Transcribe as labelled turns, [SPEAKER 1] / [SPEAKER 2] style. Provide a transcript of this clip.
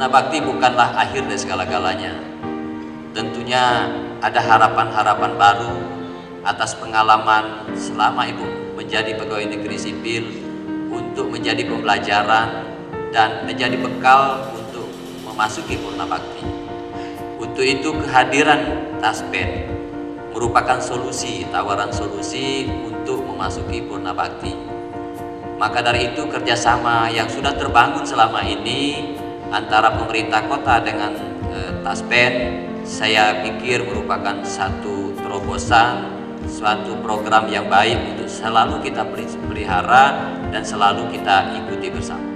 [SPEAKER 1] Purna Bakti bukanlah akhir dari segala-galanya. Tentunya ada harapan-harapan baru atas pengalaman selama Ibu menjadi pegawai negeri sipil untuk menjadi pembelajaran dan menjadi bekal untuk memasuki Purna Bakti. Untuk itu kehadiran Taspen merupakan tawaran solusi untuk memasuki Purna Bakti. Maka dari itu kerjasama yang sudah terbangun selama ini antara pemerintah kota dengan Taspen, saya pikir merupakan satu terobosan, suatu program yang baik untuk selalu kita pelihara dan selalu kita ikuti bersama.